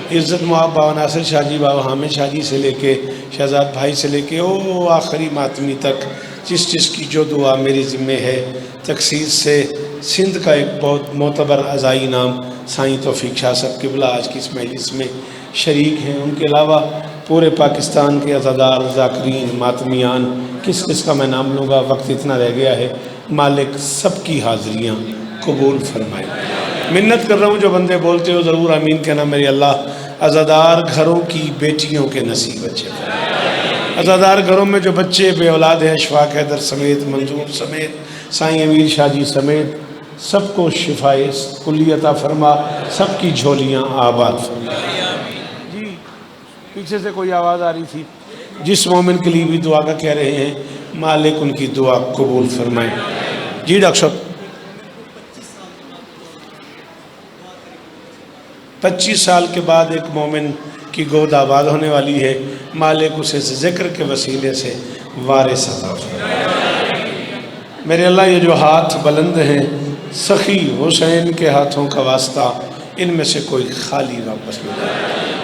इज़्ज़त मुआब बाबा नासिर शाह जी, बाबा हामिद शाह जी से लेके शहजाद भाई से लेके ओ आखिरी मातमी तक जिसकी जो दुआ मेरी ज़िम्मे है, तकसीस से सिंध का एक बहुत मोतबर अज़ाई नाम साईं तौफीक शाह साहब क़िबला आज की इस मजलिस में शरीक हैं। उनके अलावा पूरे पाकिस्तान के अज़ादार, ज़ाकिरीन, मातमियान, किस किस का मैं नाम लूँगा, वक्त इतना रह गया है। मालिक सबकी हाज़िरियाँ कबूल फरमाए। मिन्नत कर रहा हूँ, जो बंदे बोलते हो ज़रूर आमीन कहना। मेरे अल्लाह अज़ादार घरों की बेटियों के नसीब अच्छे फरमाए। अज़ादार घरों में जो बच्चे बे औलाद हैं, अशफाक हैदर समेत, मंजूर समेत, साईं अमीर शाह जी समेत, सबको शिफाए कुल्ली अता फरमा, सबकी झोलियाँ आबाद फरमा। जी पीछे से कोई आवाज़ आ रही थी। जिस मोमिन के लिए भी दुआ का कह रहे हैं, मालिक उनकी दुआ कबूल फरमाए। जी डॉक्टर साहब, 25 साल के बाद एक मोमिन की गोद आबाद होने वाली है। मालिक उसे ज़िक्र के वसीले से वारिस अता फरमाए। मेरे अल्लाह ये जो हाथ बुलंद हैं, सखी हुसैन के हाथों का वास्ता, इनमें से कोई खाली वापस नहीं।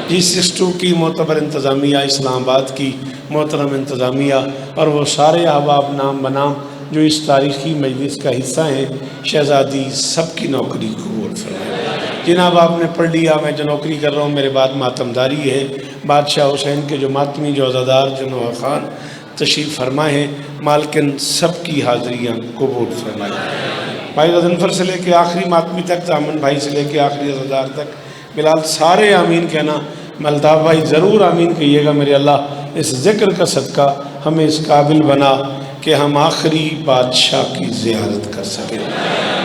G62 की मोतबर इंतज़ामिया, इस्लामाबाद की मोहतरम इंतज़ामिया और वो सारे अहबाब नाम बनाम जो इस तारीख़ी मजलिस का हिस्सा हैं, शहज़ादी सबकी नौकरी कबूल फरमाए। जिनाब आपने पढ़ लिया, मैं जो नौकरी कर रहा हूँ मेरे बाद मातमदारी है। बादशाह हुसैन के जो मातमी, जो अज़ादार, जो नवा ख़ान तशरीफ़ फरमाए हैं, मालकिन सबकी हाज़िरियाँ कबूल फरमाए। भाई गज़नफ़र से लेके आखिरी मातमी तक, जामन भाई से लेके आखिरी अज़ादार तक, बिलाल सारे आमीन कहना। मल्ताफ़ भाई ज़रूर आमीन कहिएगा। मेरे अल्लाह इस ज़िक्र का सदका हमें इस काबिल बना कि हम आखिरी बादशाह की ज़ियारत कर सकें।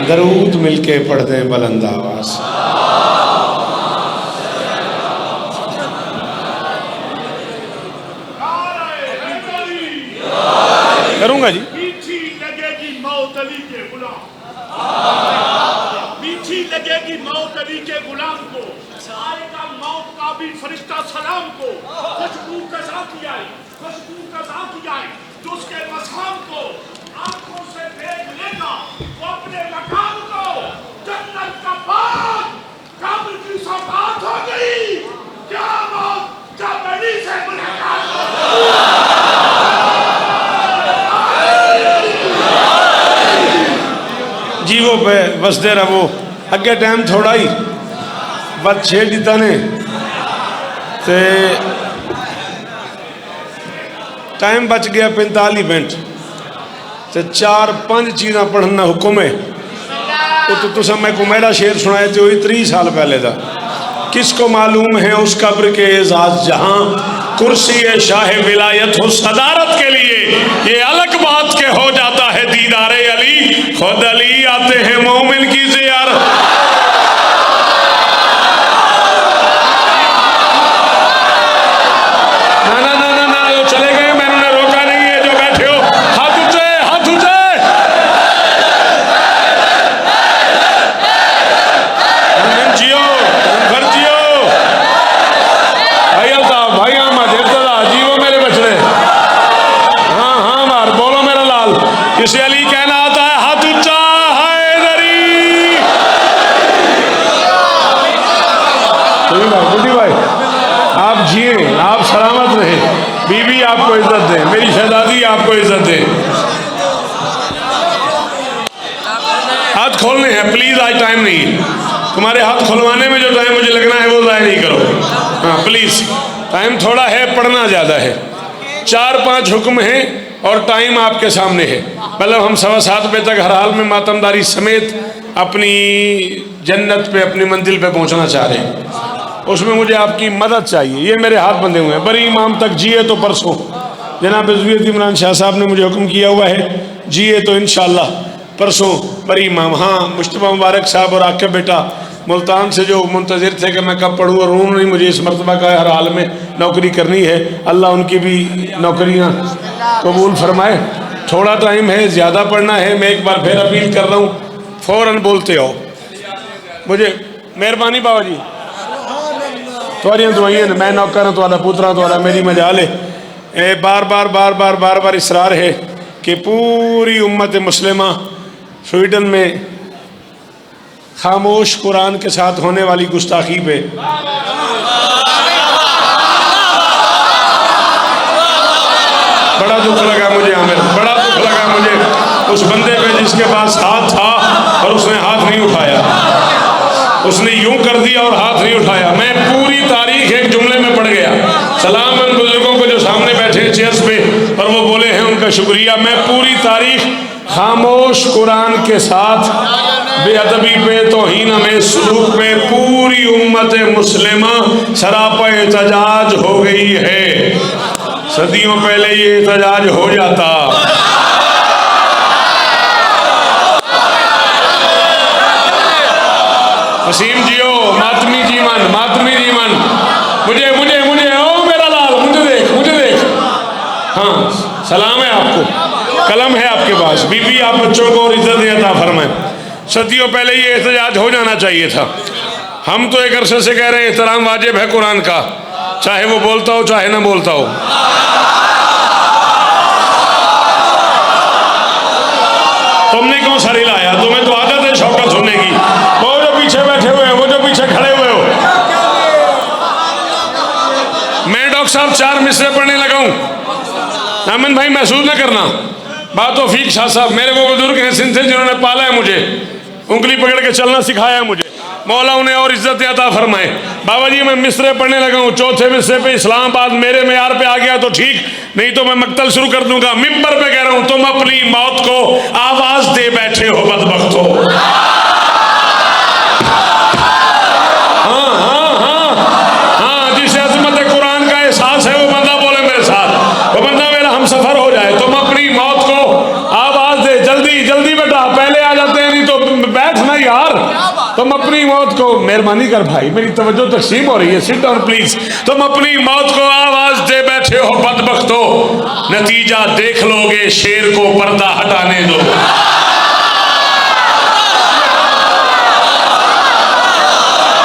दरूद मिल के पढ़ दें बुलंद आवाज़। करूँगा जी। मीठी लगेगी मौत अली के गुलाम, मीठी लगेगी मौत अली के गुलाम को, आएगा मौत का भी फरिश्ता सलाम को। खुशबू कज़ा की आए, खुशबू कज़ा की आए, जो उसके मकाम को आंखों से देख लेगा, वो अपने मकाम को। जन्नत का बाग, कब्र की सौगात हो गई, क्या मौत जब अली से मुलाकात हो गई। जी वो बस दे रहा, वो अगे टाइम थोड़ा ही बस 6 दिता ने ते टाइम बच गया 45 मिनट ते 4-5 चीज़ा पढ़ना हुक्म है। तो तुसा मैं को मेरा शेर सुनाए थे वही 3 साल पहले था। किसको मालूम है उस कब्र के एजाज जहाँ कुर्सी शाह विलायत हो सदारत के लिए, ये अलग बात के हो जाता है दीदारे अली। खुद अली आते हैं मोमिन की ज़ियारत। इसे अली कहना आता है, हाथ ऊंचा हैदरी। बुढ़ी भाई आप जिए, आप सलामत रहे, बीवी आपको इज्जत दे, मेरी शहजादी आपको इज्जत दे। हाथ खोलने हैं प्लीज, आज टाइम नहीं है। तुम्हारे हाथ खुलवाने में जो टाइम मुझे लगना है वो ज़ाया नहीं करो। हाँ प्लीज, टाइम थोड़ा है, पढ़ना ज़्यादा है। 4-5 हुक्म हैं और टाइम आपके सामने है। मतलब हम 7:15 बजे तक हर हाल में मातमदारी समेत अपनी जन्नत पे, अपनी मंजिल पे पहुंचना चाह रहे हैं। उसमें मुझे आपकी मदद चाहिए। ये मेरे हाथ बंधे हुए हैं। बरी इमाम तक जिए तो परसों जनाब ज़ुबैर इमरान शाह साहब ने मुझे हुक्म किया हुआ है, जिए तो इंशाअल्लाह परसों बरी इमाम। हाँ मुश्तबा मुबारक साहब और आके बेटा मुल्तान से जो मुंतज़िर थे कि मैं कब पढ़ूँ, और उन्होंने मुझे इस मरतबा का हर हाल में नौकरी करनी है। अल्लाह उनकी भी नौकरियाँ कबूल फरमाए। थोड़ा टाइम है, ज़्यादा पढ़ना है। मैं एक बार फिर अपील कर रहा हूँ, फ़ौरन बोलते हो मुझे। मेहरबानी बाबा जी, थोड़ियाँ दुआइयाँ मैं नौकर हाँ, तुम्हारा पुत्रा तुम्हारा, मेरी मजाल है। बार बार इसरार है कि पूरी उम्मत मुस्लिमा स्वीडन में खामोश कुरान के साथ होने वाली गुस्ताखी पे बड़ा दुख लगा मुझे आमिर, बड़ा दुख लगा मुझे उस बंदे पे जिसके पास हाथ था और उसने हाथ नहीं उठाया, उसने यूं कर दिया और हाथ नहीं उठाया। मैं पूरी तारीख एक जुमले में पढ़ गया। सलाम उन बुजुर्गों को जो सामने बैठे हैं चेयर्स पे और वो बोले हैं, उनका शुक्रिया। मैं पूरी तारीख खामोश कुरान के साथ बेअदबी पे, तौहीन में सलूक पे पूरी उम्मत मुस्लिमा सरापा एहतजाज हो गई है। सदियों पहले ये एहतजाज हो जाता। वसीम जियो, मातमी जीवन, मातमी जीवन। मुझे मुझे मुझे ओ मेरा लाल, मुझे देख, मुझे देख। हाँ, सलाम है आपको, कलम है आपके पास। बीबी, आप बच्चों को और इज्जत अता फरमाएं। सदियों पहले ये एहतजाज हो जाना चाहिए था। हम तो एक अरसे से कह रहे हैं एहतराम वाजिब है कुरान का, चाहे वो बोलता हो चाहे ना बोलता हो। तुमने क्यों सर हिलाया? तुम्हें तो आदत है शौकत सुनने की। वो जो पीछे बैठे हुए हैं, वो जो पीछे खड़े हुए हो। मैं डॉक्टर साहब 4 मिसरे पढ़ने लगा हूं। अमन भाई महसूस न करना। बात तौफीक शाह साहब मेरे वो बुजुर्ग हैं सिंध से, जिन्होंने पाला है मुझे, उंगली पकड़ के चलना सिखाया है मुझे। मौला उन्हें और इज्जत अता फरमाए। बाबा जी मैं मिसरे पढ़ने लगा हूँ। 4थे मिसरे पे इस्लामाबाद मेरे मेयार पे आ गया तो ठीक, नहीं तो मैं मक्तल शुरू कर दूंगा। मिंबर पे कह रहा हूँ, तुम अपनी मौत को आवाज दे बैठे हो बदबख्तो। हाँ हाँ हाँ हाँ, जिसे अजमत कुरान का एहसास है वो बंदा बोले मेरे साथ, वो बंदा मेरा हम सफर हो जाए। तुम अपनी मौत को आवाज दे, जल्दी जल्दी बेटा, पहले आ जाते हैं नहीं तो बैठना यार। तुम अपनी मौत को, मेहरबानी कर भाई, मेरी तवज्जो तकसीम हो रही है, सिट डाउन प्लीज। तुम अपनी मौत को आवाज दे बैठे हो बदबख्तो, नतीजा देख लोगे, शेर को पर्दा हटाने दो।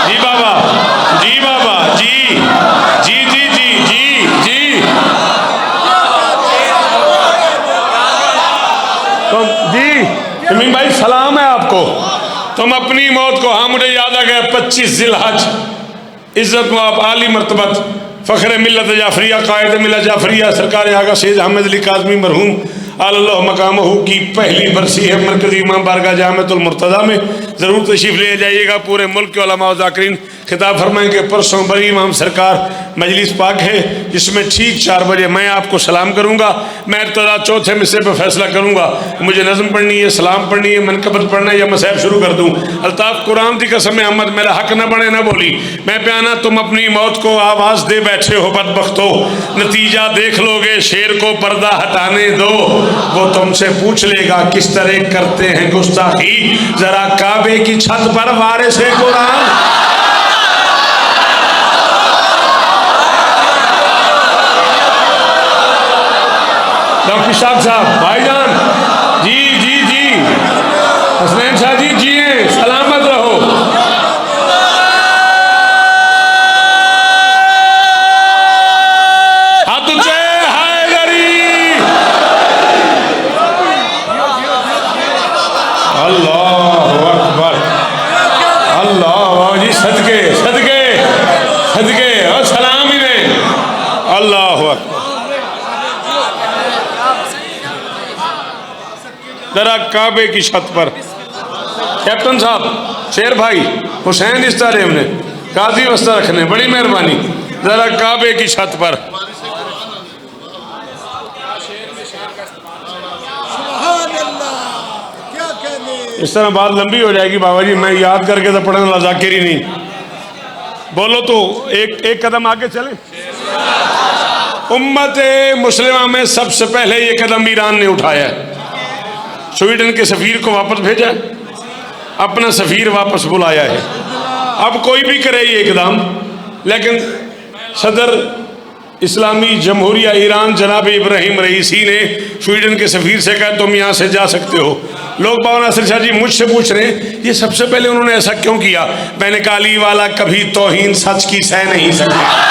जी बाबा, जी बाबा, जी जी जी जी जी जी। तो जी शमीम भाई सलाम है आपको। तुम अपनी मौत को, हाँ मुझे याद आ गया 25 जिलहज, इज्जत में आप आली मरतबत फ़ख्र मिल्लत जाफरिया, कायद मिल्लत जाफरिया सरकार आगा सैयद अहमद अली काज़मी मरहूम अल्लाह मकामहू की पहली बरसी है मरकज़ी इमाम बारगाह जामिअतुल मुर्तज़ा में। ज़रूर तशरीफ़ ले जाइएगा। पूरे मुल्क के उलमा व ज़ाकिरीन खिताब फरमाएंगे। परसों बड़ी इमाम सरकार मजलिस पाक है, जिसमें ठीक 4 बजे मैं आपको सलाम करूँगा। मैं इब्तिदा 4थे मिसरे पर फैसला करूँगा, मुझे नज़म पढ़नी है, सलाम पढ़नी है, मनकबत पढ़ना है या मसहब शुरू कर दूँ। अल्ताफ़ कुरान की कसम अहमद, मेरा हक न बने न बोली। मैं प्याना, तुम अपनी मौत को आवाज़ दे बैठे हो बदबख्तो, नतीजा देख लोगे, शेर को पर्दा हटाने दो। वो तुमसे पूछ लेगा किस तरह करते हैं गुस्ताखी, जरा काबे की छत पर वारिस है कुरान। डॉक्टर साहब भाईजान, जी जी जी, हसनैन शाह जी जिए, सलामत रहो। हाथ ऊंचे, अल्लाह अकबर, अल्लाह जी, सदके सदके सदके, और सलाम ही नहीं, अल्लाह अकबर। जरा काबे की छत पर, कैप्टन साहब, शेर भाई, हुसैन इस तरह हमने काजी वस्ता रखने, बड़ी मेहरबानी। जरा काबे की छत पर, इस तरह बात लंबी हो जाएगी बाबा जी, मैं याद करके तो पढ़ने वाला जाकिर ही नहीं। बोलो तो एक कदम आगे चले। उम्मत मुस्लिमा में सबसे पहले ये कदम ईरान ने उठाया है। स्वीडन के सफीर को वापस भेजा, अपना सफीर वापस बुलाया है। अब कोई भी करे ये इकदाम, लेकिन सदर इस्लामी जमहूरिया ईरान जनाब इब्राहिम रईसी ने स्वीडन के सफीर से कहा तुम यहाँ से जा सकते हो। लोग बाबा नासिर शाह जी मुझसे पूछ रहे हैं ये सबसे पहले उन्होंने ऐसा क्यों किया। मैंने कहा अली वाला कभी तौहीन सच की सह नहीं सकता।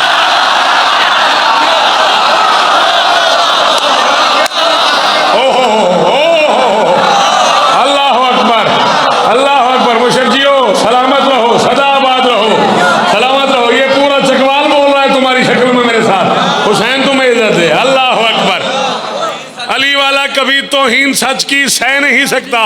कभी तौहीन सच की सह नहीं सकता।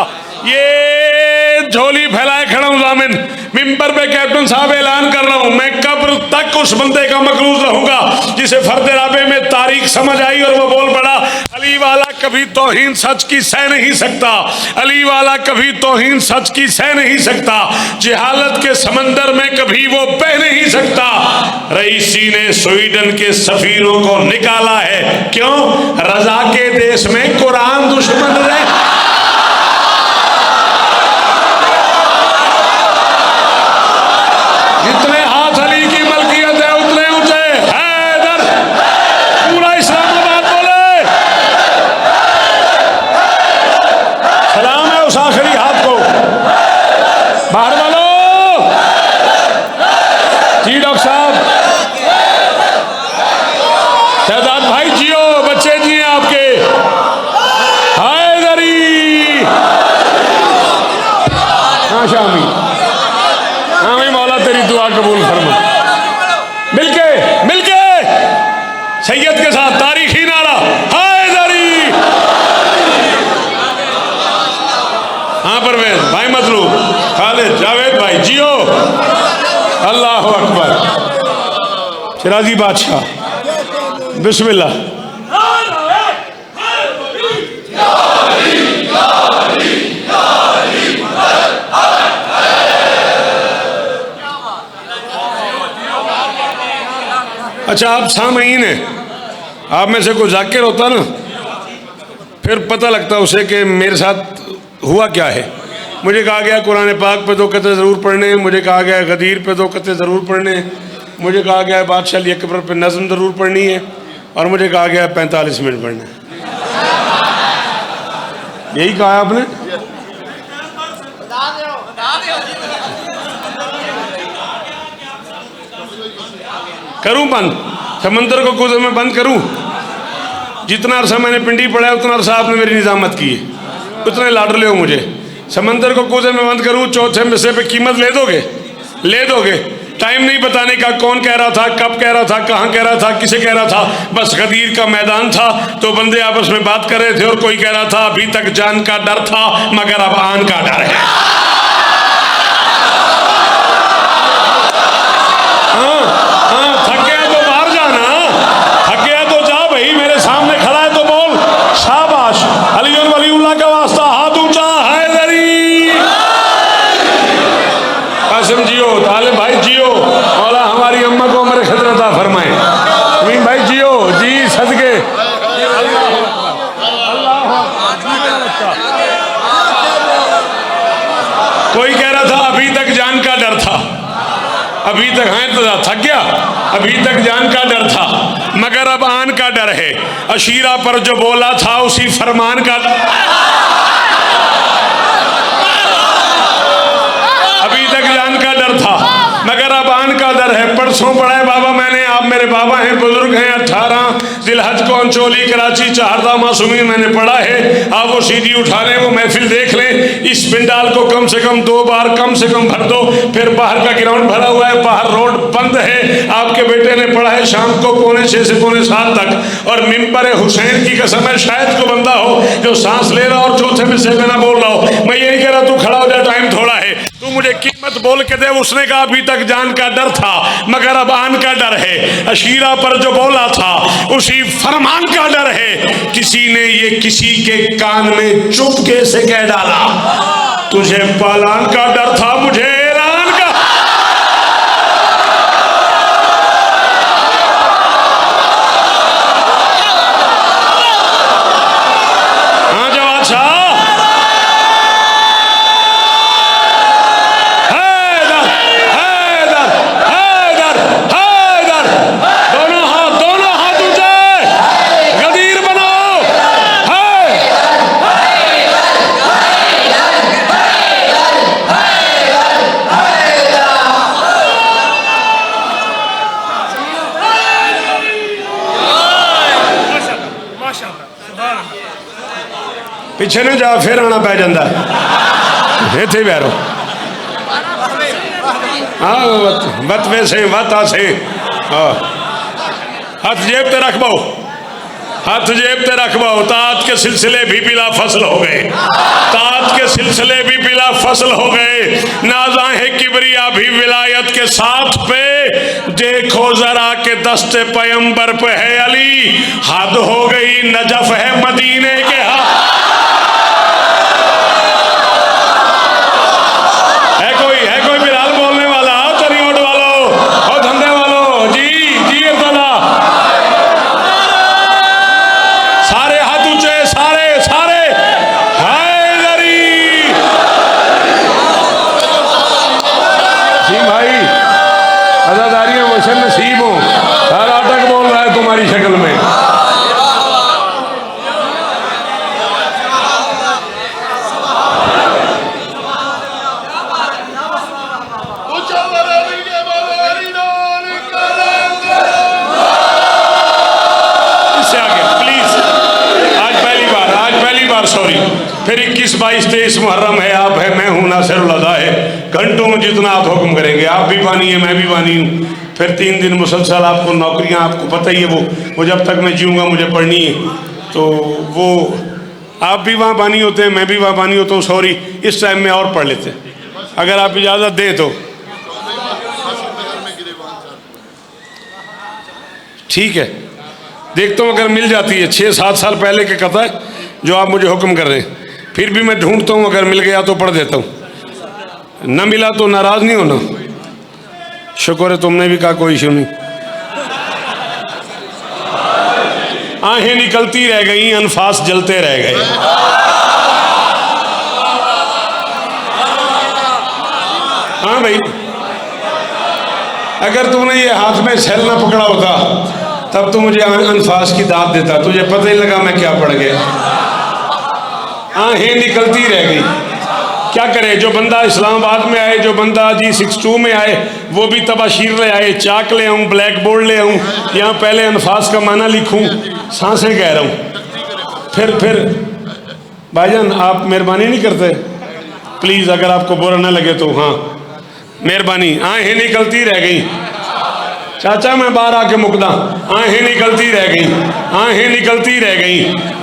ये झोली फैलाए खड़ा हूं जामिन, मिंबर पे कैप्टन साहब ऐलान कर रहा हूं, मैं कब्र तक उस बंदे का मकरूज रहूंगा जिसे फर्द राबे में तारीख समझ आई और वो बोल पड़ा, अली वाला कभी तौहीन सच की सह नहीं सकता, अली वाला कभी तौहीन सच की सह नहीं सकता, जहालत के समंदर में कभी वो बह नहीं सकता। रईसी ने स्वीडन के सफीरों को निकाला है, क्यों? रजा के देश में कुरान दुश्मन रहे। जितने हाथ अली की मलकियत है उतने ऊंचे हैदर, पूरा इस्लामाबाद बोले सलाम है उस आखिरी हाथ को। बाहर वालों, जी डॉक्टर साहब, शहजाद भाई जियो, बच्चे जिए आपके, हैदरी। हाँ शामी, हाँ भाई मौला तेरी दुआ कबूल फरमा। मिलके सैयद के साथ तारीखी नारा हैदरी। हाँ परवेज भाई, मतलूब खालिद, जावेद भाई जियो, अल्लाह अकबर। शिराजी बादशाह बिस्मिल्लाह। अच्छा, आप सामईन हैं, आप में से कोई जाकिर होता ना, फिर पता लगता उसे कि मेरे साथ हुआ क्या है। मुझे कहा गया कुरान पाक पे 2 कते ज़रूर पढ़ने, मुझे कहा गया गदीर पे 2 कते ज़रूर पढ़ने, मुझे कहा गया बादशाह अली अकबर पे नज़म ज़रूर पढ़नी है, और मुझे कहा गया 45 मिनट पढ़ना है। यही कहा आपने? करूं बंद? समंदर को कूदे में बंद करूं? जितना अरसा मैंने पिंडी पढ़ा है उतना अरसा आपने मेरी निजामत की है, उतने लाडर ले हो मुझे। समंदर को कूदे में बंद करूं, चौथे हिस्से पे कीमत ले दोगे? ले दोगे? टाइम नहीं बताने का, कौन कह रहा था, कब कह रहा था, कहाँ कह रहा था, किसे कह रहा था। बस गदीर का मैदान था तो बंदे आपस में बात कर रहे थे और कोई कह रहा था अभी तक जान का डर था मगर अब आन का डर है। थक गया तो बाहर जाना, थक गया तो जा भाई, मेरे सामने खड़ा है तो बोल शाबाश, अली और वलीउल्लाह का वास्ता, हाथ ऊंचा, हैदरी। कासिम जियो, तालिब भाई जियो, मौला हमारी अम्मा को उम्र खैर अता फरमाए। अमीन भाई जियो, जी सदके। कोई कह रहा था अभी तक जान का डर था, अभी तक है तो थक गया, अभी तक जान का डर था मगर अब आन का डर है। अशीरा पर जो बोला था उसी फरमान का, अभी तक जान का डर था मगर अब आन का डर है। परसों पढ़ा है बाबा मैंने, आप मेरे बाबा हैं, बुजुर्ग हैं, 18 जिलहज को अंचोली कराची चारदा मासूमी मैंने पढ़ा है। आप वो सीडी उठा लें, वो महफिल देख लें, इस पिंडाल को कम से कम 2 बार कम से कम भर दो। फिर बाहर का ग्राउंड भरा हुआ है, बाहर रोड बंद है। आपके बेटे ने पढ़ा है शाम को 6:45 से 7:45 तक, और मिंबर हुसैन की कसम है शायद को बंदा हो जो सांस ले रहा और चौथे में से ना बोल रहा हो। मैं यही कह रहा तू खड़ा हो जा, टाइम थोड़ा है, तू मुझे कीमत बोल के दे। उसने कहा अभी तक जान का डर था मगर अब आन का डर है। अशीरा पर जो बोला था उसी फरमान का डर है। किसी ने ये किसी के कान में चुपके से कह डाला, तुझे पालान का डर था, मुझे ऐलान का। हाँ जवाब शाह, पिछे न जा फिर आना पै जाता इत्थे बैरो। हाँ वत वैसे वत आसे, हाँ हाथ जेब ते रख पाओ, हाथ जेब ते रखवाओ। तात के सिलसिले भी बिला फसल हो गए, तात के सिलसिले भी बिला फसल हो गए। नाजा है किबरिया भी विलायत के साथ पे, देखो जरा के दस्ते पैगंबर पे है अली। हद हो गई नजफ है मदीने के है कोई बिलाल बोलने वाला? तरीओट वालों और धंधे वालों, जी जी अब्दुल्ला, सारे हाथ ऊंचे, सारे सारे हैदरी। जी भाई, अदादारियां वैसे नसीब हो। हर आटक बोल रहा है तुम्हारी शक्ल में। सॉरी, फिर 21, 22, 23 मुहर्रम है, आप है, मैं हूँ, नासिरुल अदा है। घंटों में जितना आप हुक्म करेंगे, आप भी बानी है, मैं भी बानी हूँ। फिर 3 दिन मुसलसल आपको नौकरियाँ, आपको पता ही है वो जब तक मैं जीऊँगा मुझे पढ़नी है। तो वो आप भी वहाँ बानी होते हैं, मैं भी वहाँ बानी होता हूँ। सॉरी, इस टाइम में और पढ़ लेते हैं अगर आप इजाज़त दें तो। ठीक है, देखता हूँ अगर मिल जाती है। 6-7 साल पहले के कथा है जो आप मुझे हुक्म कर रहे हैं, फिर भी मैं ढूंढता हूँ, अगर मिल गया तो पढ़ देता हूँ, न मिला तो नाराज नहीं होना। शुक्र है तुमने भी कहा कोई इशू नहीं। आहें निकलती रह गई, अनफास जलते रह गए। हाँ भाई, अगर तुमने ये हाथ में सेल ना पकड़ा होता तब तो मुझे अनफास की दाद देता, तुझे पता ही लगा मैं क्या पढ़ गया। आहें निकलती रह गई। क्या करे, जो बंदा इस्लामाबाद में आए, जो बंदा G62 में आए, वो भी तबाशीर ले आए, चाक ले आऊँ, ब्लैक बोर्ड ले आऊँ, यहाँ पहले अनफास का माना लिखूँ, सांसें कह रहा हूँ। फिर भाईजान आप मेहरबानी नहीं करते प्लीज़, अगर आपको बुरा ना लगे तो। हाँ मेहरबानी। आहें निकलती रह गई। चाचा मैं बाहर आके मुकदा, आहें निकलती रह गई, आहें निकलती रह गई।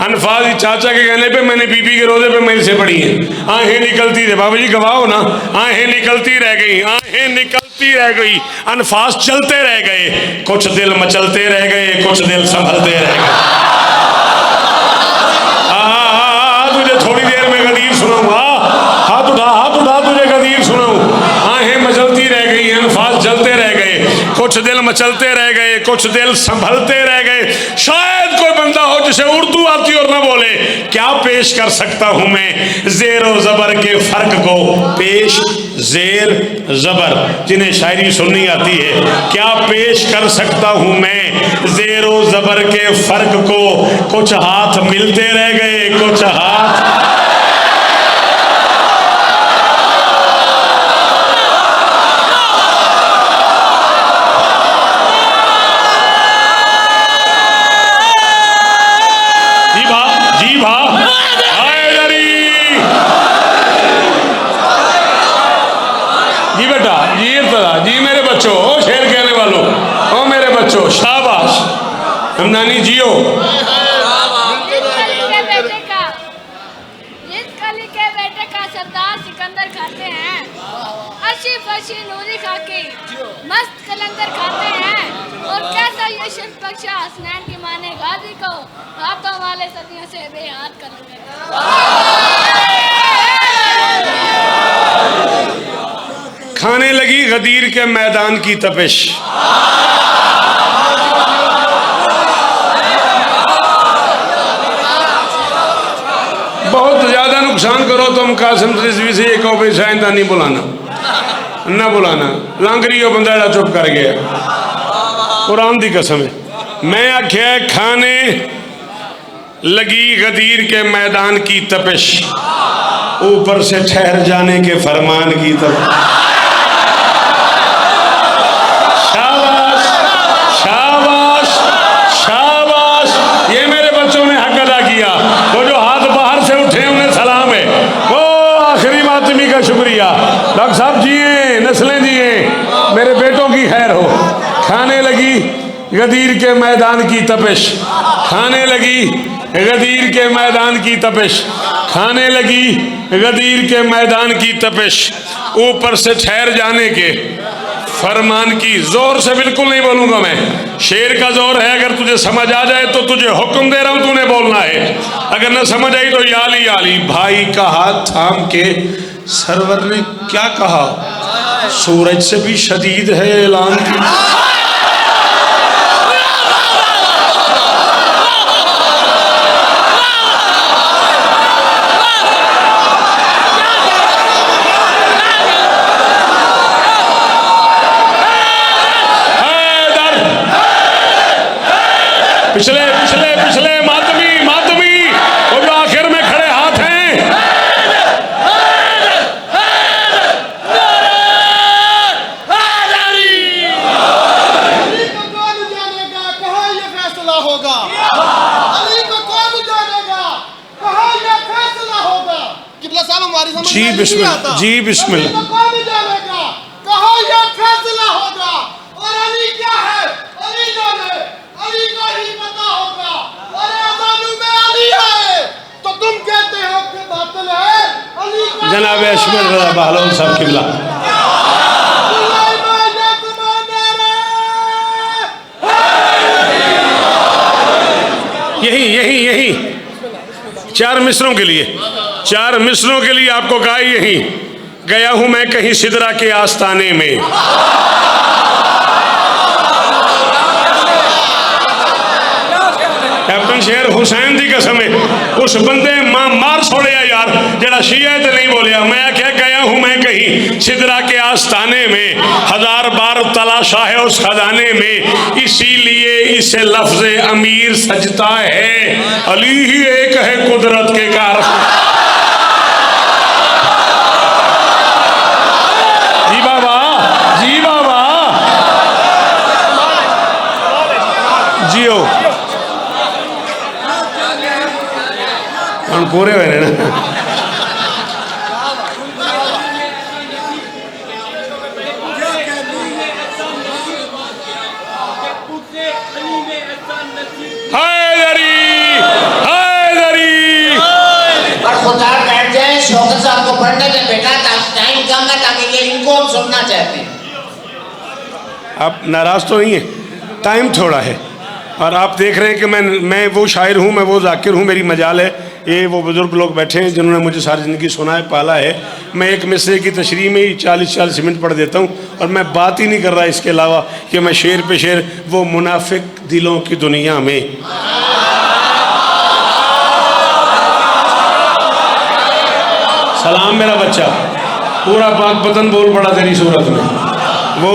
अनफाज चाचा के कहने पे मैंने बीबी के रोजे पे मेल से पढ़ी है। आहें निकलती रह, बाबा जी गवाह ना, आहें निकलती रह गई, आहें निकलती रह गई। अनफास चलते रह गए, कुछ दिल मचलते रह गए, कुछ दिल संभलते रह गए। तुझे थोड़ी देर में गदीर सुनाऊंगा, हाथ उठा तुझे गदीर सुनाऊं। आहें मचलती रह गई, अनफास जलते रह गए, कुछ दिल मचलते रह गए, कुछ दिल संभलते रह गए। शायद कोई बंदा हो जिसे उर्दू आती और ना बोले। क्या पेश कर सकता हूं मैं जेर और जबर के फर्क को? पेश जेर जबर, जिन्हें शायरी सुननी आती है, क्या पेश कर सकता हूं मैं जेर और जबर के फर्क को? कुछ हाथ मिलते रह गए, कुछ हाथ नानी जियो। जिस कली के बेटे का सरदार सिकंदर खाते हैं, अशी फशी नूरी खाके मस्त कलंदर खाते हैं। और कैसा ये शिल्प बख्शा हसनैन की माने गाजी को, हाथों वाले सदियों से बेहाथ कलंदर। खाने लगी गदीर के मैदान की तपिश, बहुत ज्यादा नुकसान करो तुम कासिम रिजवी से ये कहो भाई आइंदा नहीं बुलाना, ना बुलाना। लांगरी हो बंदा चुप कर गया, कुरान दी कसम है। मैं आख्या खाने लगी गदीर के मैदान की तपिश, ऊपर से ठहर जाने के फरमान की तपिश। शाबाश शाबाश शाबाश, ये मेरे बच्चों ने हक अदा किया। वो जो हाथ बाहर से उठे उन्हें सलाम है, वो आखिरी मातमी का शुक्रिया। डॉक्टर साहब जिए, नस्लें जिए, मेरे बेटों की खैर हो। खाने लगी गदीर के मैदान की तपिश खाने लगी, गदीर के मैदान की तपिश खाने लगी, गदीर के मैदान की तपिश, ऊपर से ठहर जाने के फरमान की। जोर से बिल्कुल नहीं बोलूंगा मैं, शेर का जोर है, अगर तुझे समझ आ जाए तो तुझे हुक्म दे रहा हूं, तूने बोलना है, अगर न समझ आई तो याली याली। भाई का हाथ थाम के सरवर ने क्या कहा, सूरज से भी शदीद है ऐलान की। पिछले पिछले पिछले मातमी मातमी वो जो आखिर में खड़े हाथ हैं, अली को कौन जानेगा कहाँ ये फैसला होगा, अली को कौन जानेगा कहाँ ये फैसला होगा। किबला साहब हमारी समझ जी में नहीं बिस्मिल्लाह, आता। जी बिस्मिल्लाह। अली को कौन जानेगा कहाँ ये फैसला होगा, और अली क्या है अली जाने, अली को ही पता होगा। अरे अज़ानू में अली है तो तुम कहते हो कि बातिल है, अली का जनाब अशमत रज़ा बहलोल साहब किबला। यही यही यही चार मिसरों के लिए, चार मिसरों के लिए आपको कहा यही, गया हूं मैं कहीं सिदरा के आस्ताने में। कैप्टन शेर हुसैन दी कसम है, उस बंदे मार छोड़िया यार जरा शिया ते नहीं बोलिया। मैं क्या गया हूं मैं कहीं सिदरा के आस्ताने में, हजार बार तलाशा है उस खजाने में, इसीलिए इसे लफ्ज अमीर सजता है, अली ही एक है कुदरत के कार। जी बाबा, जी बाबा, जियो हम पूरे हुए ना। हैदरी, हैदरी। पर खुदा बैठ जाए शौकत साहब को पढ़ने के बेटा, टाइम कम है ताकि ये इनको हम सुनना चाहते हैं। आप नाराज तो नहीं है, टाइम थोड़ा है, और आप देख रहे हैं कि मैं वो शायर हूँ, मैं वो जाकिर हूँ, मेरी मजाल है। ये वो बुज़ुर्ग लोग बैठे हैं जिन्होंने मुझे सारी ज़िंदगी सुना है, पाला है। मैं एक मिसरे की तशरीह में ही 40-40 मिनट पढ़ देता हूँ, और मैं बात ही नहीं कर रहा इसके अलावा कि मैं शेर पे शेर वो मुनाफिक दिलों की दुनिया में। सलाम मेरा बच्चा, पूरा पाक बदन बोल पड़ा तेरी सूरत में। वो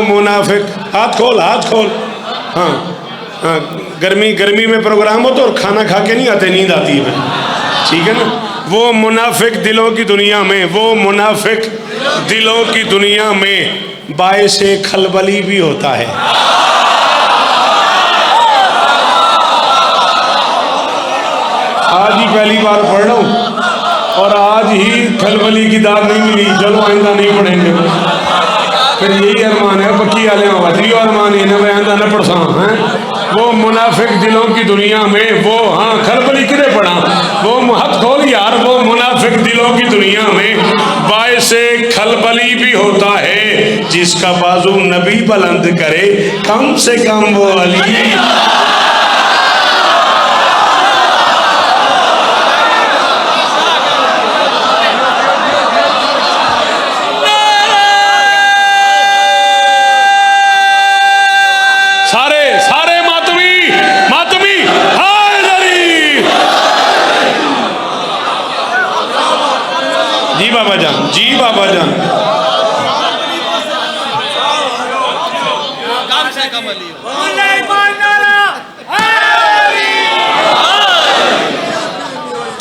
मुनाफिक, हाथ खोल, हाथ खोल। हाँ हाँ, गर्मी में प्रोग्राम हो तो और खाना खा के नहीं आते, नींद आती है, ठीक है ना। वो मुनाफिक दिलों की दुनिया में, वो मुनाफिक दिलों की दुनिया में बाइसे खलबली भी होता है। आज ही पहली बार पढ़ रहा हूँ और आज ही खलबली की दाद नहीं मिली, चलो आइंदा नहीं पढ़ेंगे। फिर यही अरमान है पक्की आले वतरी अरमान है न आइंदा न पढ़सा हैं। वो मुनाफिक दिलों की दुनिया में, वो हाँ खलबली किधे पढ़ा, वो हाथ खोल यार, वो मुनाफिक दिलों की दुनिया में बाइसे खलबली भी होता है, जिसका बाजू नबी बुलंद करे कम से कम वो अली। बाबा जान, जी बाबा जान।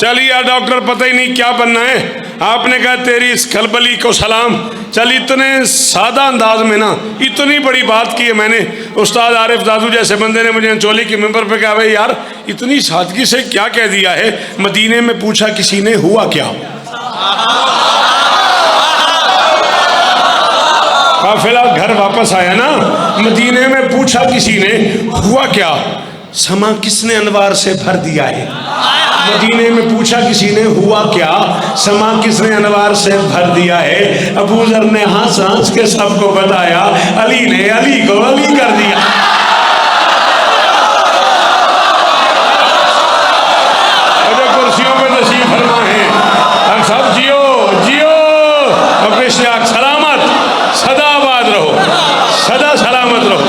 चलिए यार डॉक्टर, पता ही नहीं क्या बनना है। आपने कहा तेरी इस खलबली को सलाम। चल, इतने सादा अंदाज में ना इतनी बड़ी बात की है मैंने। उस्ताद आरिफ दादू जैसे बंदे ने मुझे अंचोली के मेंबर पे कहा, भाई यार इतनी सादगी से क्या कह दिया है। मदीने में पूछा किसी ने, हुआ क्या? काफिला घर वापस आया ना, मदीने में पूछा किसी ने, हुआ क्या? समा किसने अनवार से भर दिया है। मदीने में पूछा किसी ने, हुआ क्या? समा किसने अनवार से भर दिया है। अबू जर ने हंस हंस के सबको बताया, अली ने अली को अली कर दिया। कुर्सियों पे नसीब फरमा है, हम सब जियो जियो और बेशक सलामत, सदा आबाद रहो, सदा सलामत रहो।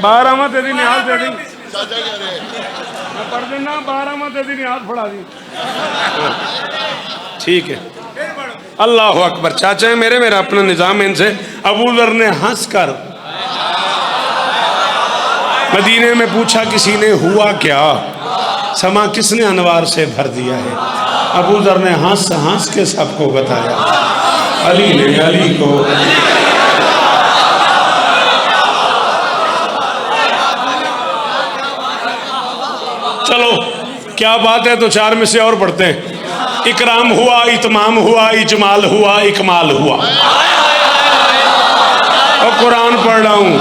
बारहवा तेरी निहाल दे दी, पढ़ देना। बारहवा तेरी निहाल पढ़ा दी। ठीक है, अल्लाह अकबर। चाचा है मेरे, मेरा अपना निजाम है इनसे। अबू जर ने हंस कर मदीने में पूछा किसी ने, हुआ क्या? समा किसने अनवार से भर दिया है। अबू जर ने हंस हंस के सबको बताया, अली ने अली को। चलो क्या बात है, तो चार में से और पढ़ते हैं। इकराम हुआ, इतमाम हुआ, इजमाल हुआ, इकमाल हुआ। और कुरान पढ़ रहा हूँ,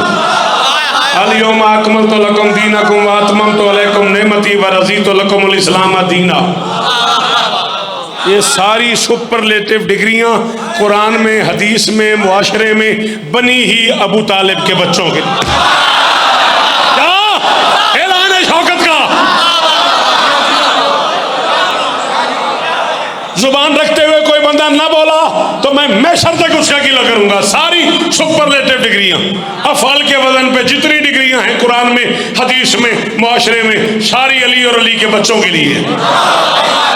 अल-यौम अकमलतु लकुम दीनकुम व अतममतु अलैकुम निअमती व रज़ीतु लकुमुल इस्लाम दीना। ये सारी सुपरलेटिव डिग्रियां कुरान में, हदीस में, मुआशरे में बनी ही अबू तालिब के बच्चों के। क्या ऐलान है शौकत का? जुबान रखते हुए कोई बंदा ना बोला तो मैं मैशर तक उसका गिला करूंगा। सारी सुपरलेटिव डिग्रियां अफाल के वजन पे जितनी डिग्रियां हैं कुरान में, हदीस में, मुआशरे में, सारी अली और अली के बच्चों के लिए।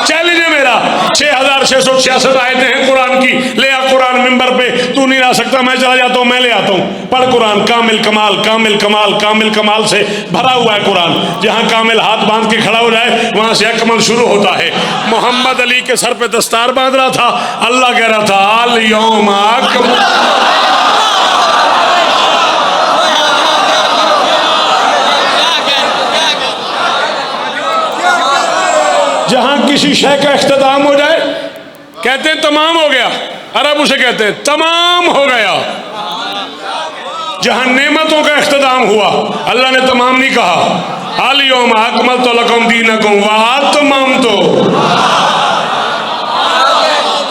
चैलेंज है मेरा। 6666 आयतें हैं कुरान की। ले आ कुरान मिंबर पे, तू नहीं ला सकता, मैं चला जाता हूँ, मैं ले आता हूँ। पढ़ कुरान। कामिल कमाल, कामिल कमाल, कामिल कमाल से भरा हुआ है कुरान। जहाँ कामिल हाथ बांध के खड़ा हो जाए वहां से अकमल शुरू होता है। मोहम्मद अली के सर पे दस्तार बांध रहा था, अल्लाह कह रहा था अल यौम जहां किसी शय का इख्तिताम हो जाए कहते हैं तमाम हो गया। अरब उसे कहते हैं तमाम हो गया। जहां नेमतों का इख्तिताम हुआ, अल्लाह ने तमाम नहीं कहा। अल यौम अकमलतु लकुम दीनकुम व अतममतु।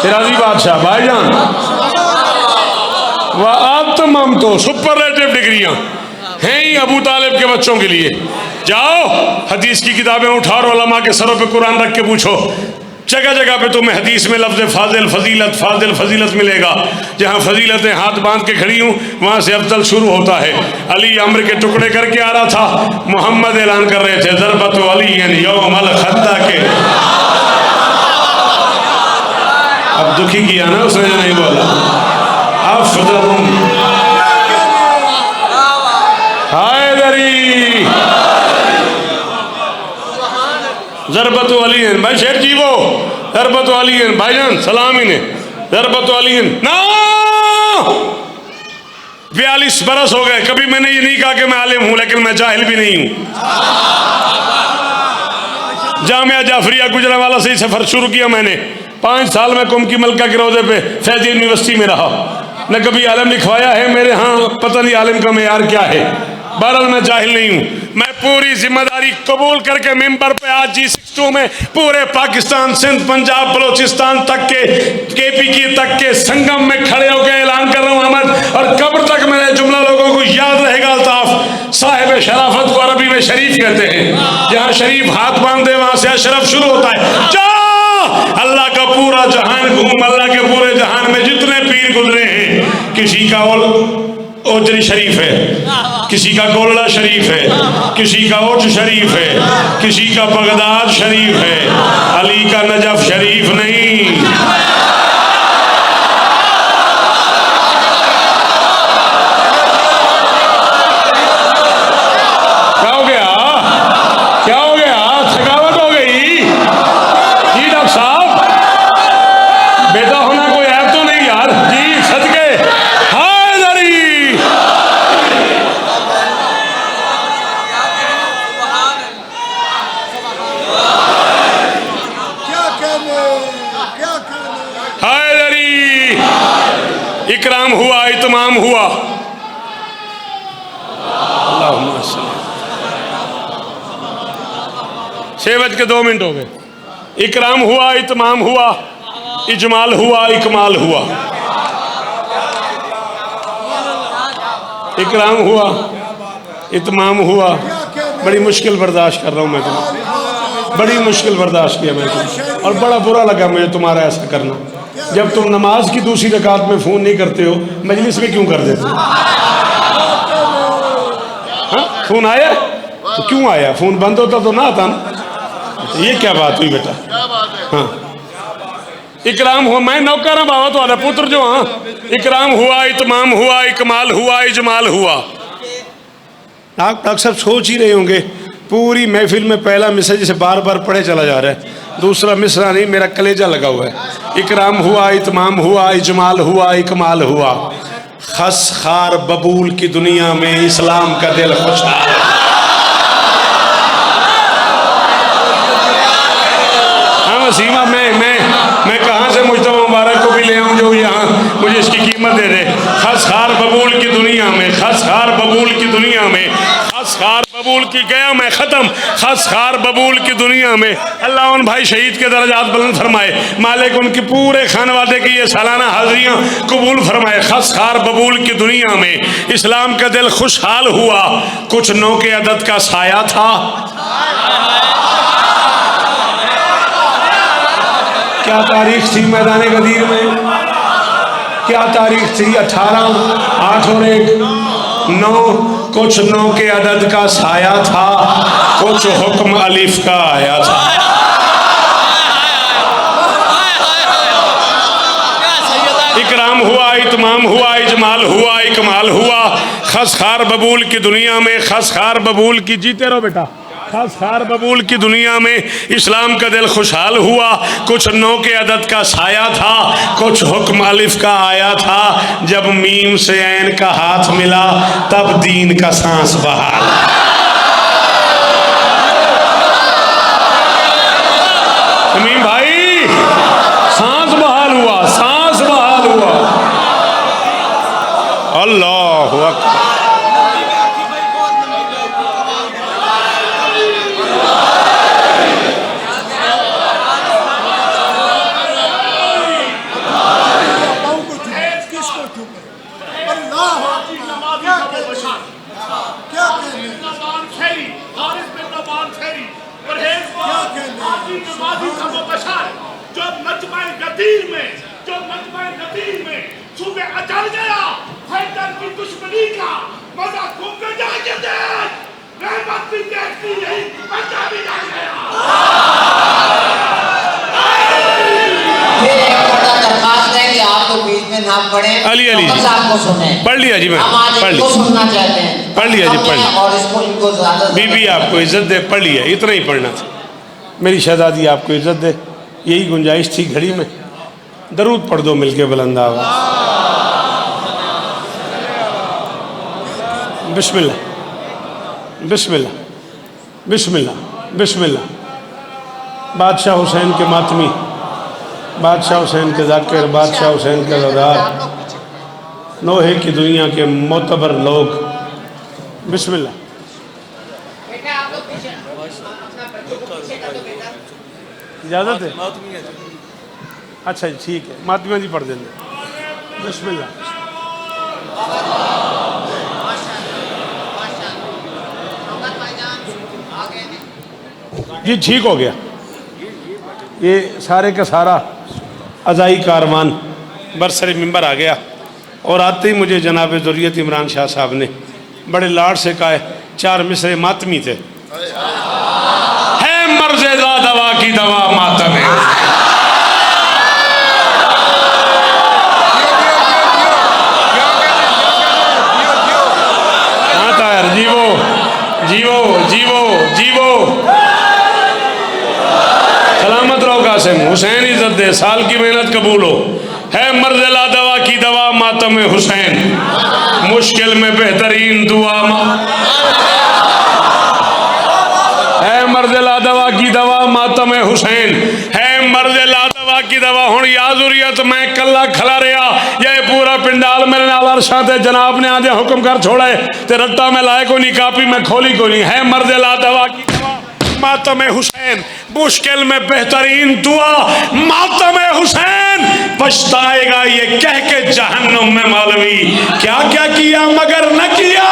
राजी बादशाह भाईजान, व अतममतु सुपरलेटिव डिग्रियां हैं ही अबू तालिब के बच्चों के लिए। जाओ हदीस की किताबें उठा और उलमा के सरों पे कुरान रख के पूछो। जगह जगह पे तुम्हें हदीस में लफ्ज़ फाजिल फजीलत, फाजिल फजीलत मिलेगा। जहाँ फजीलतें हाथ बांध के खड़ी हूँ वहाँ से अफजल शुरू होता है। अली अम्र के टुकड़े करके आ रहा था, मोहम्मद ऐलान कर रहे थे ज़रबतु अली यौमल खद्दा के। अब दुखी किया ना उसने जो नहीं बोला। अफजल हैदरी ज़रबतु अली भाई शेर जी, वो ज़रबतु अली भाईजान सलाम ही ने ज़रबतु अली ना। 42 बरस हो गए, कभी मैंने ये नहीं कहा कि मैं आलिम हूं, लेकिन मैं जाहिल भी नहीं हूं। जामिया जाफरिया गुजरांवाला से ही सफर शुरू किया मैंने। 5 साल में कुम की मलका के रोजे पे फैज यूनिवर्सिटी में रहा। न कभी आलिम लिखवाया है मेरे यहाँ, पता नहीं आलिम का मेयार क्या है। बहरहाल मैं जाहिल नहीं हूँ। मैं पूरी जिम्मेदारी कबूल करके मिंबर पे आज G62 में पूरे पाकिस्तान, सिंध, पंजाब, बलोचिस्तान तक के KP की तक के संगम में खड़े होकर ऐलान कर रहा हूँ अहमद, और कब्र तक मेरे जुमला लोगों को याद रहेगा। अल्ताफ साहिब शराफत को अरबी में शरीफ कहते हैं। जहाँ शरीफ हाथ बांधे वहां से अशरफ शुरू होता है। जा अल्लाह का पूरा जहान घूम, अल्लाह के पूरे जहान में जितने पीर गुजरे हैं, किसी का ओजरी शरीफ है, किसी का गोलड़ा शरीफ है, किसी का ओज शरीफ है, किसी का बगदाद शरीफ है, अली का नजफ शरीफ नहीं। क्या हो गया? क्या हो गया? थकावट हो गई? इकराम हुआ, इतमाम हुआ। 6:02 हो गए। इकराम हुआ, इतमाम हुआ, इजमाल हुआ, इकमाल हुआ। इकराम हुआ, इतमाम हुआ। बड़ी मुश्किल बर्दाश्त कर रहा हूँ मैं तुम्हें, बड़ी मुश्किल बर्दाश्त किया मैं तुम्हें, और बड़ा बुरा लगा मुझे तुम्हारा ऐसा करना। जब तुम नमाज की दूसरी रकात में फ़ोन नहीं करते हो, मजलिस में क्यों कर देते हो? हाँ, फ़ोन आया तो क्यों आया? फ़ोन बंद होता तो ना आता ना। ये क्या बात हुई बेटा? हाँ, इकराम हुआ। मैं नौकर हूं बाबा तुम्हारा पुत्र जो। हाँ, इकराम हुआ, इतमाम हुआ, इकमाल हुआ, इजमाल हुआ। आप डॉक्टर साहब सोच ही रहे होंगे पूरी महफिल में पहला मिसरा जिसे बार बार पढ़े चला जा रहा है, दूसरा मिसरा नहीं, मेरा कलेजा लगा हुआ है। इकराम हुआ, इतमाम हुआ, इजमाल हुआ, इकमाल हुआ। खस खार बबूल की दुनिया में इस्लाम का दिल खुशहाल। हाँ वसीमा, मैं कहाँ से मुज्तबा मुबारक को भी ले आऊँ जो यहाँ मुझे इसकी कीमत दे दे। खस खार बबूल की दुनिया में, खस खार बबूल की दुनिया में, खस खार बबूल की गया मैं ख़त्म, खस खार बबूल की दुनिया में। अल्लाह उन भाई शहीद के दर्जात बुलंद फरमाए, मालिक उनके पूरे खानवादे की ये सालाना हाजिरियाँ कबूल फरमाए। खस खार बबूल की दुनिया में इस्लाम का दिल खुशहाल हुआ। कुछ नौ के अदद का साया था। क्या तारीख थी मैदान गदीर में? क्या तारीख थी? 18, 8 और 1, 9। कुछ 9 के अदद का साया था, कुछ हुक्म अलिफ का आया था। इकराम हुआ, इतमाम हुआ, इजमाल हुआ, इकमाल हुआ। खस खार बबूल की दुनिया में, खस खार बबूल की, जीते रहो बेटा, खस खार बबूल की दुनिया में इस्लाम का दिल खुशहाल हुआ। कुछ 9 के अदद का साया था, कुछ हुक्म अलिफ का आया था। जब मीम से ऐन का हाथ मिला तब दीन का सांस बहाल। मीम भाई, सांस बहाल हुआ, सांस बहाल हुआ। अल्लाह अकबर। जो मजमा गदीर में सुबह अचल गया, हैदर की दुश्मनी का मजा घूम के जाके देख, रहमत भी देखती रही, मजा भी जा गया। फिर एक बड़ा दरखास्त है कि आप तो बीच में ना पढ़े, अली अली आपको सुने। पढ़ लिया जी, मैं हम आज पढ़ इनको लिया, सुनना चाहते हैं, पढ़ लिया जी, पढ़ लिया। और इसको इनको ज्यादा बीबी आपको इज्जत दे, पढ़ लिया, इतना ही पढ़ना था। मेरी शहजादी आपको इज्जत दे, यही गुंजाइश थी घड़ी में। दरूद पढ़ दो मिलके बुलंद आवाज़। बिस्मिल्लाह, बिस्मिल्लाह, बिस्मिल्लाह, बिस्मिल्लाह। बादशाह हुसैन के मातमी, बादशाह हुसैन के जाकिर, बादशाह हुसैन के रज़ादार, नोहे की दुनिया के मोतबर लोग। बिस्मिल्लाह। इजाज़त है? अच्छा जी, ठीक है, मातमिया जी पढ़ देंगे। बिस्मिल्लाह। जी ठीक हो गया। ये सारे का सारा अज़ाई कारवान बरसर मिंबर आ गया, और आते ही मुझे जनाब ज़ुर्रियत इमरान शाह साहब ने बड़े लाड से कहा, 4 मिसरे मातमी थे। है मर्ज़ेदा दवा की दवा मातम है। हाँ तायर, जीवो जीवो जीवो जीवो, सलामत रहो कासिम। हुसैन इज्जत दे, साल की मेहनत कबूल हो। है मर्ज़ला दवा की दवा मातम हुसैन, मुश्किल में बेहतरीन दुआ। है मर्ज़ला दवा की दवा मातम हुसैन, है मर्ज़ला दवा की दवा हुण या ज़ुरियत मैं कला खला रहा ये पूरा पिंडाल मेरे नाल अरशा ते जनाब ने आदे हुक्म कर छोड़े ते रट्टा में लाए को नहीं कापी मैं खोली को नहीं है मर्द ला दवा की दवा मातम हुसैन मुश्किल में बेहतरीन दुआ मातम हुसैन पछताएगा ये कह के जहन्नुम में मौलवी क्या क्या किया मगर न किया।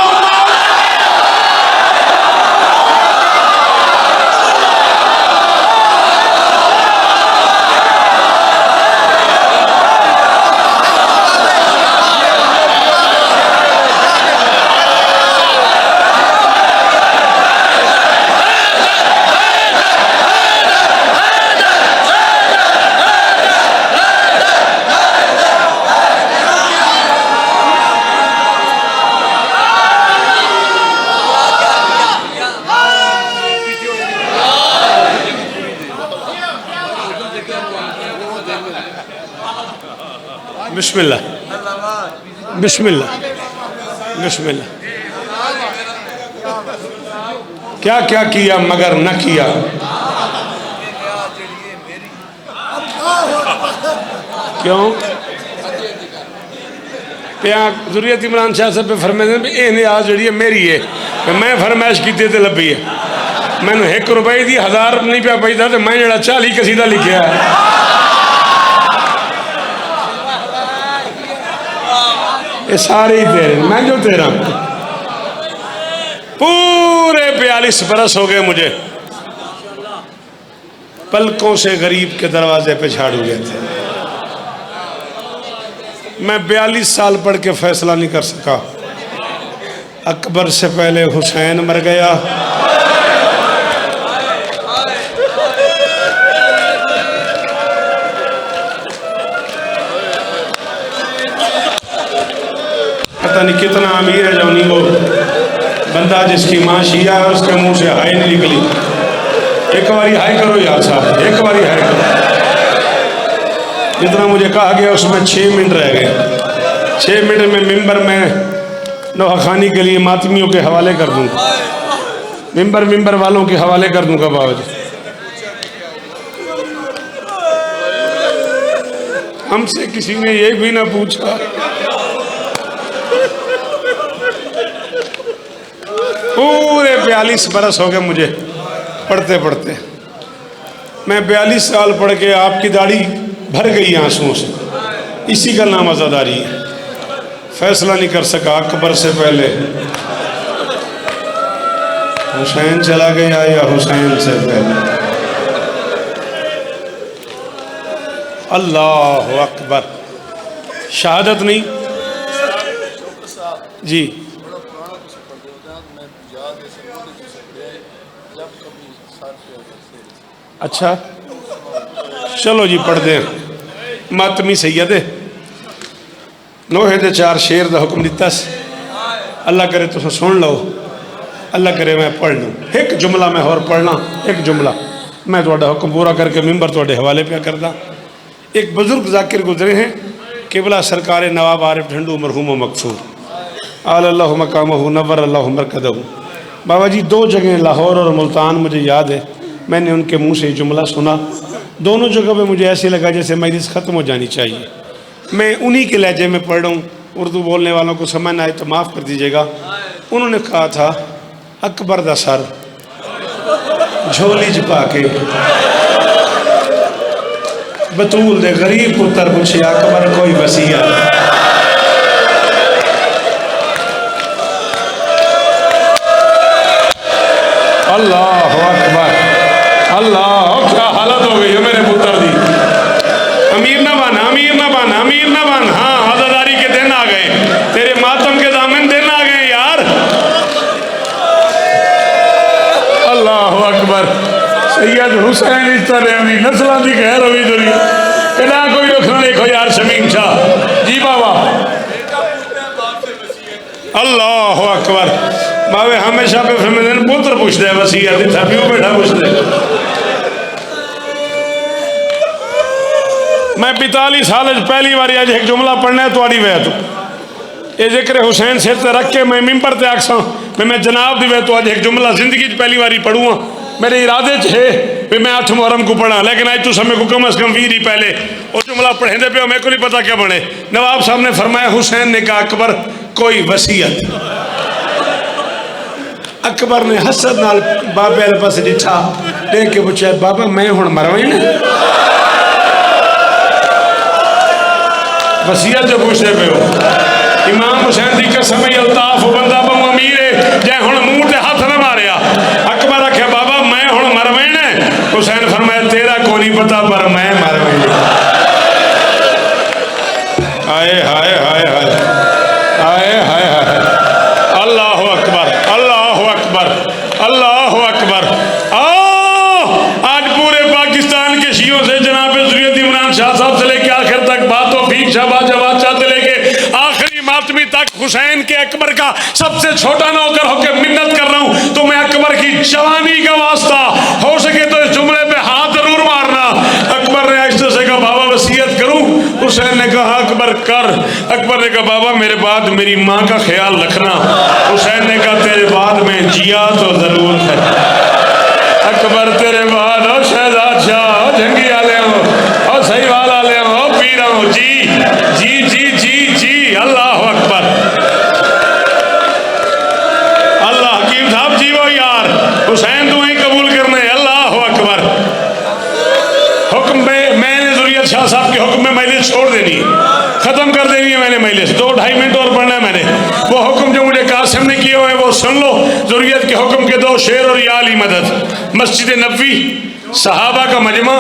बिस्मिल्लाह बिस्मिल्लाह बिस्मिल्लाह क्या क्या किया मगर न किया। क्यों प्या ज़ुरियत इमरान शाह साहब पे फरमाते हैं ये आज जी मेरी है मैं फरमाइश की ते लभी है मैंने ₹1 दी 1000 नहीं पिया पैदा तो मैं जरा 40 कसीदा लिखा है ये सारे ही तेरे मैं जो तेरा पूरे 42 बरस हो गए मुझे पलकों से गरीब के दरवाजे पे झाड़ू गए थे मैं 42 साल पढ़ के फैसला नहीं कर सका अकबर से पहले हुसैन मर गया पता नहीं कितना अमीर है जौनी वो बंदा जिसकी माँ शिया है उसके मुंह से हाय नहीं निकली। एक बारी हाय करो यार साहब एक बारी हाय करो। जितना मुझे कहा गया उसमें 6 मिनट रह गए 6 मिनट में मिंबर में नौखानी के लिए मातमियों के हवाले कर दूंगा मिंबर वालों के हवाले कर दूंगा बाबा हमसे किसी ने ये भी ना पूछा पूरे 42 बरस हो गए मुझे पढ़ते पढ़ते मैं 42 साल पढ़ के आपकी दाढ़ी भर गई आंसुओं से इसी का नाम आज़ादारी है। फैसला नहीं कर सका अकबर से पहले हुसैन चला गया या हुसैन से पहले। अल्लाह अकबर शहादत नहीं जी अच्छा चलो जी पढ़ते हैं मातमी सैयद नोहे दे 4 शेर का हुक्म दिता अल्लाह करे तुम सुन लो अल्लाह करे मैं पढ़ लूँ एक जुमला मैं और पढ़ना एक जुमला मैं थोड़ा हुक्म पूरा करके मिंबर थोड़े हवाले पे करदा। एक बुजुर्ग जाकिर गुजरे हैं किबला सरकार नवाब आरिफ ढंडू मरहूम मकसूर अल्लाह मकामहू नव्वर अल्लाह मरकदहू। बाबा जी 2 जगह लाहौर और मुल्तान मुझे याद है मैंने उनके मुंह से जुमला सुना दोनों जगह पे मुझे ऐसे लगा जैसे मजलिस ख़त्म हो जानी चाहिए। मैं उन्हीं के लहजे में पढ़ रहा हूँ उर्दू बोलने वालों को समझ ना आए तो माफ़ कर दीजिएगा। उन्होंने कहा था अकबर दा सर झोली च पा के बतूल दे गरीब पुत्र पूछे अकबर कोई वसीयत अल्लाह अकबर अल्लाह क्या हालत हो गई है मेरे पुत्र दी। अमीर ना बन हाँ आज़ादारी के दिन आ गए तेरे मातम के दामन दिन आ गए यार। अल्लाह अकबर सैयद हुसैन इस तरह नस्लों की खैर हुई दुनिया कदा कोई रखना देखो यार शमीम शाह जी बाबा। अल्लाह अकबर बाबे हमेशा पे पुत्र पूछते हैं वसीयत इतना प्यो बैठा पूछते। मैं 45 साल पहली बार अज एक जुमला पढ़ना है थोड़ी वह तो ये जिक्र हुसैन सिर से रख के मैं मिंबर ते आखसा मैं जनाब दी वह तो अज एक जुमला जिंदगी पहली बारी पढ़ूँ मेरे इरादे च है भी मैं 8 मुहर्रम को पढ़ा, लेकिन आज तो समय को कम अज कम 20 पहले वो जुमला पढ़ेंदे पे मेरे को नहीं पता क्या बने। नवाब साहब ने फरमाया, हुसैन ने कहा अकबर कोई वसीयत। अकबर ने हसद नाल बाबे वाले पास डिठा, देख के पूछा, बाबा मैं हुण मरवाई ना? वसीयत जो पूछते पे हो। इमाम हुसैन की कसम अल्ताफ बंदा बहु अमीर है, जै हुण मुंह ते हाथ न मारिया। अकबर आख्या, बाबा मैं हुण मरवाना? हुसैन फरमाया, तेरा को नहीं पता पर मैं मरवाना। हाय हाय हाय हाय हाय हाय हाय, अल्लाह अकबर अल्लाह अकबर अल्लाह अकबर। आज पूरे पाकिस्तान के शियों से जनाब ज़ुरियत इमरान शाह साहब से लेके आखिर तक बातों फीक शहबाज जवाद शाह से लेके आखिरी मातमी तक हुसैन के अकबर का सबसे छोटा नौकर होकर मिन्नत कर रहा हूं। तो मैं अकबर की जवानी का वास्ता हो सके तो इस जुमले पे हाथ जरूर मारना। अकबर ने आहिस्ते से कहा, बाबा वसीयत करूं? हुसैन ने कहा, अकबर कर। अकबर ने कहा, बाबा मेरे बाद मेरी माँ का ख्याल रखना। हुसैन ने कहा, तेरे बाद में जिया तो जरूर है। अकबर तेरे बाद हो शहजाद शाह, जंगी आले हो और सही वाल आले हो, पी रहा हूँ जी जी जी जी जी। अल्लाह अकबर। अल्लाह हकीम साहब जी वो यार, हुसैन दुआएं कबूल करने। अल्लाह अकबर। हुक्म मैंने ज़ुरियत शाह साहब के हुक्म में मजलिस छोड़ देनी है, खत्म कर देनी है मैंने मजलिस। 2-2.5 मिनट और पढ़ना है मैंने। वो हुक्म जो मुझे कासिम ने किए हुए वो सुन लो। ज़ुरियत के हुक्म के 2 शेर और या अली मदद। मस्जिद नबवी, सहाबा का मजमा,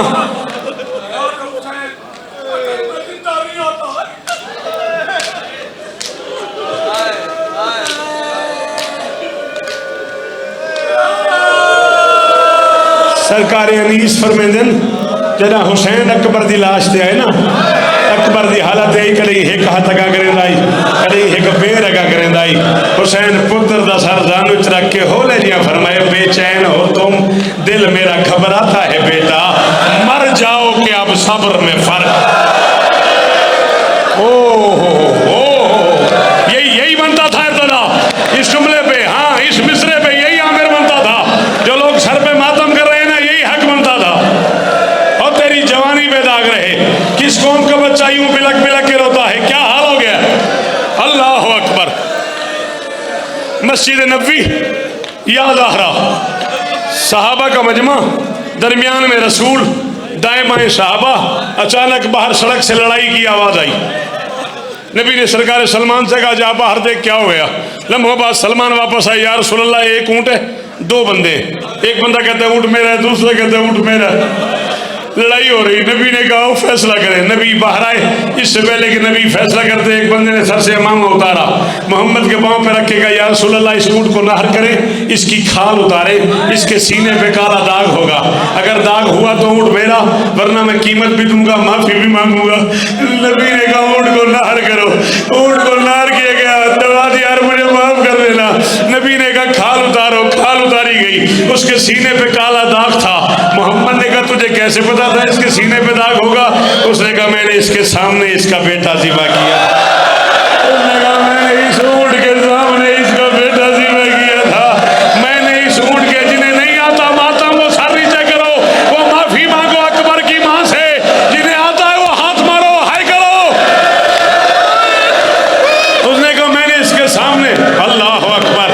सरकार अनीस फरमेंदन जरा हुसैन अकबर की लाश ते आए ना, अकबर की हालत यही, कभी एक हाथ अगा करेंदा आई, कभी एक पैर अगा करेंदा आई। हुसैन पुत्र का सर जानू च रख के होले जिया फरमाए, बेचैन हो तुम, दिल मेरा घबराता है बेटा, मर जाओ कि अब सब्र में फर्क। यही बनता था इब्तदा इस जुमले पे, हाँ इस मिसरे पे यही आमिर बनता था। जो लोग सर पे मातम कर रहे हैं ना, यही हक बनता था। और तेरी जवानी बेदाग रहे। किस कौम का बच्चा यूं बिलक बिलक के रोता है? क्या हाल हो गया? अल्लाह अकबर। मस्जिद नबवी, या ज़हरा, सहाबा का मजमा, दरमियान में रसूल, दाएं बाएं सहाबा। अचानक बाहर सड़क से लड़ाई की आवाज आई। नबी ने सरकार सलमान से कहा, जा बाहर देख क्या हो गया। लम्हों बाद सलमान वापस आए, या रसूलल्लाह एक ऊँट है, 2 बंदे, एक बंदा कहता है ऊँट मेरा है, दूसरा कहता है ऊँट मेरा है। लड़ाई हो रही। नबी ने कहा फैसला करें। नबी बाहर आए, इससे पहले कि नबी फैसला करते एक बंदे ने सर से इमामा उतारा, मोहम्मद के पाँव पे रखेगा, या रसूलल्लाह इस ऊँट को नहर करें, इसकी खाल उतारे, इसके सीने पे काला दाग होगा, अगर दाग हुआ तो ऊँट मेरा, वरना मैं कीमत भी दूंगा, माफी भी मांगूंगा। नबी ने कहा ऊँट को नहर करो। ऊँट को नहर किया गया। दवा यार मुझे माफ कर देना। नबी ने कहा खाल उतारो। खाल उतारी गई, उसके सीने पे काला दाग था। मोहम्मद ने कहा तुझे कैसे पता था इसके सीने पे दाग होगा? उसने कहा मैंने इसके सामने इसका बेटा ज़िबा किया। उसने कहा मैंने इस ऊँट के सामने इसका बेटा ज़िबा किया था। मैंने इस ऊँट के, जिन्हें नहीं आता मातम वो सर नीचे करो, वो माफी मांगो अकबर की माँ से, जिन्हें आता है वो हाथ मारो, हाय करो। उसने कहा मैंने इसके सामने, अल्लाह अकबर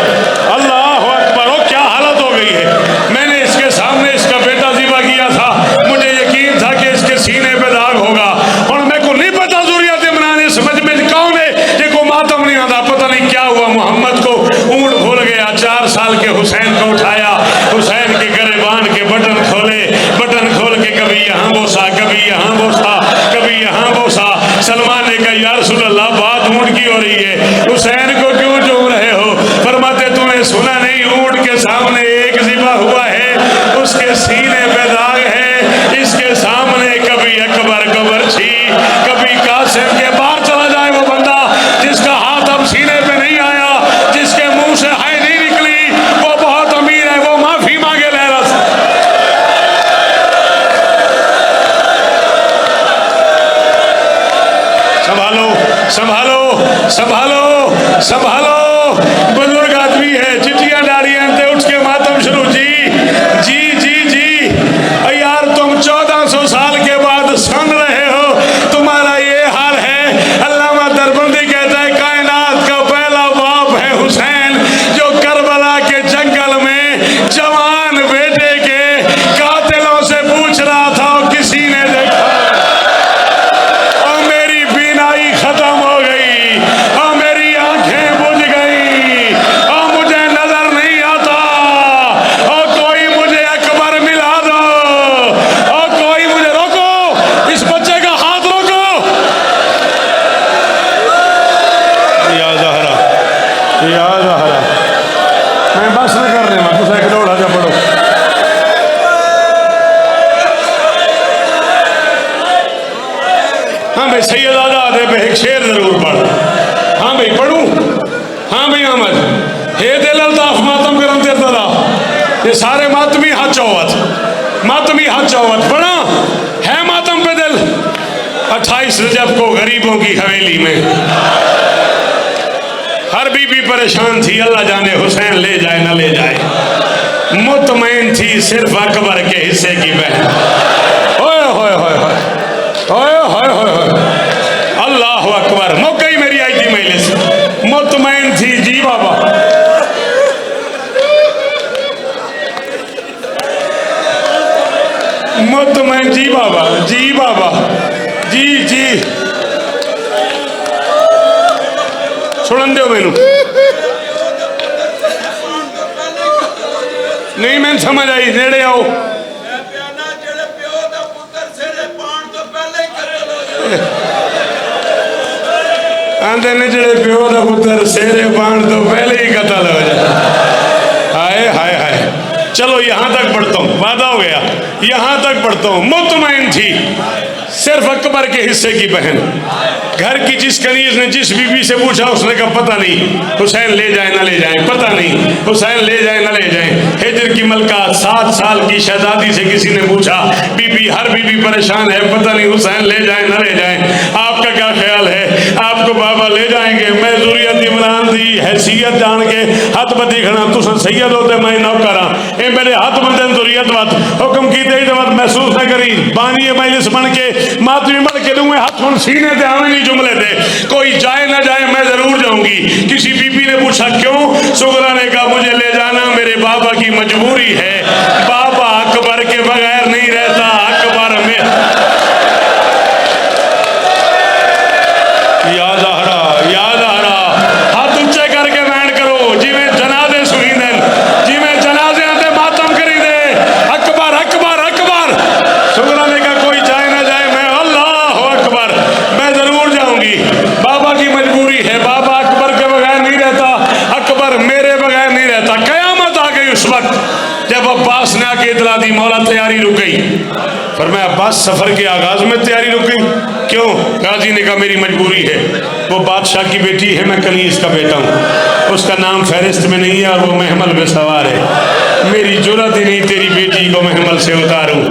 अल्लाह अकबर। वो क्या हालत हो गई है। मैंने इसके सामने इसका बेटा ज़िबा किया था, मुझे यकीन था कि इसके सीने पे दाग होगा, और मेरे को नहीं पता ज़ुरियत इमरान समझ में कौन है जिनको मातम नहीं आता। पता नहीं क्या हुआ, मोहम्मद को ऊँट भूल गया। 4 साल के हुसैन को उठाया, हुसैन के गिरबान के बटन खोले, बटन खोल के कभी यहाँ बोसा, कभी यहाँ बोसा, कभी यहाँ बोसा। सलमान ने कहा या रसूलल्लाह बात ऊँट की हो रही है, हुसैन को क्यों चूम रहे हो? फरमाते तूने सुना नहीं, ऊँट के सामने एक ज़िबा हुआ है, उसके सीने पे दाग है, इसके सामने कभी अकबर को बर्छी, कभी कासिम के बाहर चला जाए वो बंदा जिसका हाथ अब सीने पे नहीं आया, जिसके मुंह से हाय नहीं निकली, वो बहुत अमीर है, वो माफी मांगे लहरा से। संभालो संभालो संभालो संभालो, बुजुर्ग आदमी है, चिट्ठियां डाली हैं, उठ के मातम शुरू। जी जी हाँ भाई सैयद आजाद है, एक शेर जरूर पढ़। हाँ भाई पढ़ूं? हाँ भाई अहमद हे दिल अल्ताफ मातम करम तेरे तला, ये सारे मातमी हाथ चौवत, मातमी हाथ चौवत पढ़ा है मातम पे दिल। 28 रजब को गरीबों की हवेली में हर बीबी परेशान थी, अल्लाह जाने हुसैन ले जाए न ले जाए। मुतमईन थी सिर्फ अकबर के हिस्से की बहन। ओए होए होए होए ओए होए होए होए, अल्लाह अकबर। मौका ही मेरी आई थी मजलिस, मुतमईन थी जी बाबा। मुतमईन जी बाबा, जी बाबा, जी जी। सुन दो मैनू, नहीं मैं समझ आई, नेड़े आओ। आंदे ने जेड़े प्यो का पुत्र सेरे पाण तो पहले ही कतल हो जाए। हाय हाय हाय। चलो यहाँ तक पढ़ता हूँ, वादा हो गया, यहाँ तक पढ़ता हूँ। मुतमईन थी सिर्फ अकबर के हिस्से की बहन। घर की जिस कनीज ने जिस बीबी से पूछा उसने कहा पता नहीं हुसैन ले जाए ना ले जाए, पता नहीं हुसैन ले जाए ना ले जाए। हिजर की मलका 7 साल की शहजादी से किसी ने पूछा, बीबी हर बीबी परेशान है, पता नहीं हुसैन ले जाए ना ले जाए, आपका क्या ख्याल है? आपको बाबा ले जाएंगे। मैं ज़ुरियत इमरान दी हैसियत जान के हथ बदी खड़ा, तुस सैयद होते मैं नौकर हाँ, ये मेरे हथ बंदे ज़ुरियत वत हुक्म की वत महसूस न करी। बानी मजलिस बन के मातमी बन के दूंगे हाथ हुन सीने ते आवे नहीं जुमले थे, कोई जाए ना जाए मैं जरूर जाऊंगी। किसी बीबी ने पूछा क्यों? सुगरा ने कहा मुझे ले जाना मेरे बाबा की मजबूरी है, बाबा अकबर के बगैर नहीं रहता। अकबर में याद आ रहा, हाथ ऊंचे करके बैठ करो जिमें जनाजे सुनी देन, जिमें जनाजे आते मातम करी दे। अकबर अकबर अकबर। सुगरा ने कहा कोई जाए ना जाए मैं अल्लाह अकबर, मैं जरूर जाऊंगी। बाबा की मजबूरी है, बाबा अकबर के बगैर नहीं रहता, अकबर मेरे बगैर नहीं रहता। कयामत आ गई उस वक्त जब अब्बास ने आके इतला दी, मौला तैयारी रुक गई। फरमाया अब्बास सफर के आगाज में तैयारी रुक गई, क्यों? गाजी ने कहा मेरी मजबूरी है, वो बादशाह की बेटी है, मैं कलीस का बेटा हूँ, उसका नाम फहरिस्त में नहीं है और वो महमल में सवार है। मेरी जुर्रत ही नहीं तेरी बेटी को महमल से उतारूं,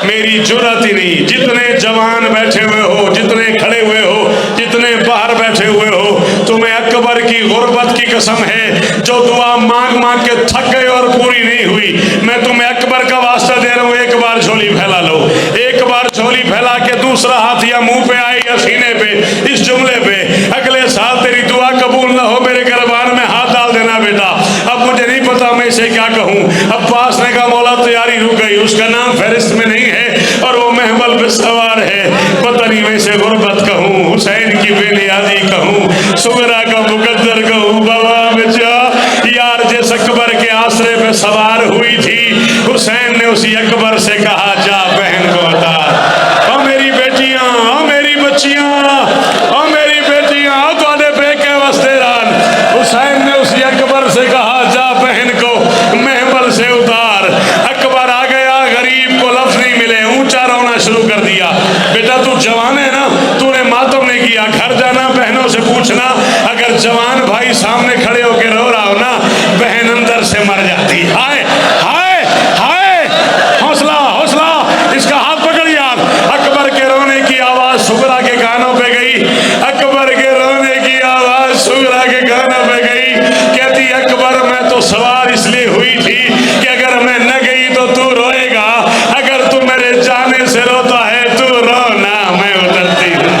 मेरी जुर्रत ही नहीं। जितने जवान बैठे हुए हो, जितने खड़े हुए हो, जितने बाहर बैठे हुए हो, तुम्हें अकबर की गुर्बत की कसम है, जो दुआ मांग मांग के थक गए और पूरी नहीं हुई, मैं तुम्हें अकबर का वास्ता दे रहा हूँ, एक बार झोली फैला लो। एक बार झोली फैला के दूसरा हाथ या मुंह पे आए या सीने पे, इस जुमले पे अगले साल तेरी दुआ कबूल ना हो मेरे गिरबान में हाथ डाल देना बेटा। अब मुझे नहीं पता मैं इसे क्या कहूँ। अब्बास ने कहा मौला तैयारी रुक गई, उसका नाम फहरिस्त में नहीं है और वो महमल पे सवार है, पता नहीं मैं इसे गुर्बत कहूँ, हुसैन की बेनियाजी कहूँ, सुगरा का मुकद्दर कहूँ। बाबा बचा यार जिस अकबर के आसरे पे सवार हुई थी, हुसैन ने उसी अकबर से कहा जा बहन को उतार। ओ मेरी बेटियां, ओ मेरी बच्चियां, ओ मेरी बेटियां, ओ तुहाडे बेके वस्ते रान। हुसैन ने उसी अकबर से कहा जा बहन को महमल से उतार। अकबर आ गया, गरीब को लफ्ज नहीं मिले, ऊंचा रोना शुरू कर दिया। बेटा तू जवान है ना, तूने मातम नहीं किया, घर जाना बहनों से पूछना, अगर जवान भाई सामने खड़े होकर रो रहा हो ना, बहन अंदर से मर जाती। हाय हाय हाय, हौसला हौसला, इसका हाथ पकड़ यार। अकबर के रोने की आवाज सुगरा के कानों पे गई, अकबर के रोने की आवाज सुगरा के कानों पे गई। कहती अकबर मैं तो सवार इसलिए हुई थी कि अगर मैं न गई तो तू रोएगा, अगर तू मेरे जाने से रोता है तू रो ना मैं उतरती हूँ।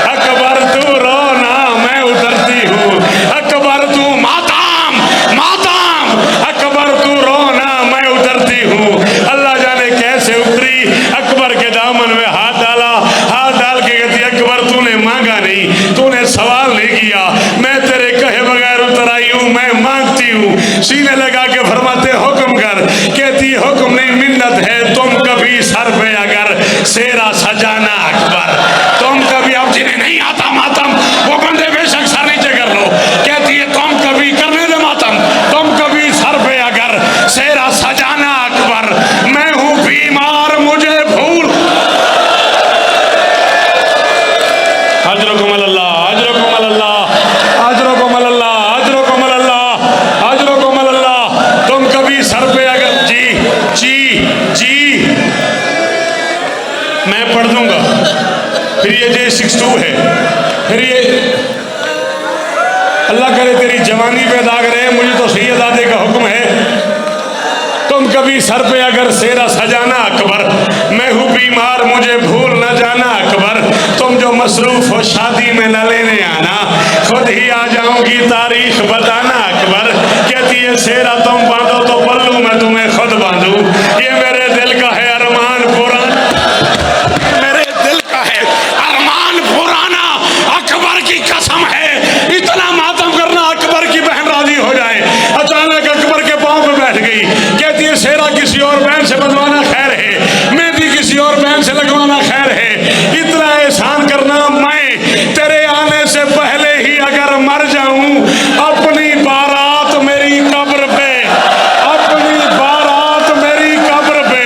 अकबर तू रो ना मैं उतरती हूँ। अकबर तू मातम मातम, अकबर तू रो ना मैं उतरती हूँ। अल्लाह जाने कैसे उतरी, अकबर के दामन में हाथ डाला, हाथ डाल के कहती अकबर तूने मांगा नहीं, तूने सवाल नहीं किया, मैं तेरे कहे बगैर उतर आई हूँ, मैं मांगती हूँ। सीने लगा के फरमाते हुक्म कर, कहती हुक्म नहीं मिन्नत है, तुम कभी सर पे अगर सेरा सजाना अकबर, तुम कभी, अब जिन्हें नहीं आता मातम वो बंदे बेशक सर नीचे कर लो, कहती है तुम कभी करने दे मातम, तुम कभी सर पे अगर सेरा सजाना अकबर, मैं हूँ बीमार मुझे भूल। अजरकुम अल्लाह, अजरकुम अल्लाह, अजरकुम अल्लाह, अजरकुम अल्लाह, अजरकुम अल्लाह। तुम कभी सर पे अगर जी मैं पढ़ दूंगा, फिर ये J62 है, फिर ये अल्लाह करे तेरी जवानी पे दाग रहे, मुझे तो सैयदादे का हुक्म है। तुम कभी सर पे अगर सेरा सजाना अकबर, मैं हूँ बीमार मुझे भूल न जाना अकबर। तुम जो मसरूफ हो शादी में न लेने आना, खुद ही आ जाऊंगी तारीख बताना अकबर। कहती है सेरा तुम बांधो तो पल्लू मैं तुम्हें खुद बांधू। ये मेरे दिल का है अरमान पुराना, मेरे दिल का है अरमान पुराना, अकबर की कसम है इतना मातम करना अकबर की बहन राजी हो जाए। अचानक अकबर के पांव पे बैठ गई, कहती है सेरा किसी और बहन से बंधवाना खैर है, मेहंदी किसी और बहन से लगवाना खैर है, इतना एहसान करना मैं तेरे आने से पहले ही अगर मर जाऊं, अपनी बारात मेरी कब्र पे, अपनी बारात मेरी कब्र पे,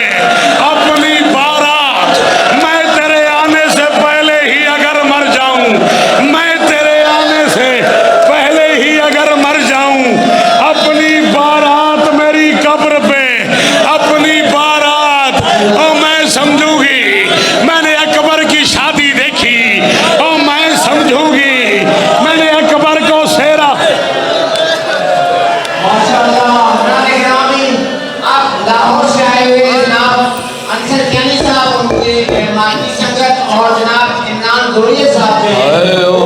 अपनी बारात मैं तेरे आने से पहले ही अगर मर जाऊं, मैं तेरे आने से पहले ही अगर मर जाऊं, अपनी बारात मेरी कब्र पे, अपनी बारात और मैं समझूंगी मैंने अकबर की शादी देखी, और मैं समझूंगी मैंने अकबर को सेरा। माशाअल्लाह, हमारे ग्रामी आप लाहौर से आए हुए जनाब अंसर कियानी साहब, उनके मेहमानी संगत और जनाब इमरान गुरिया साहब जो हैं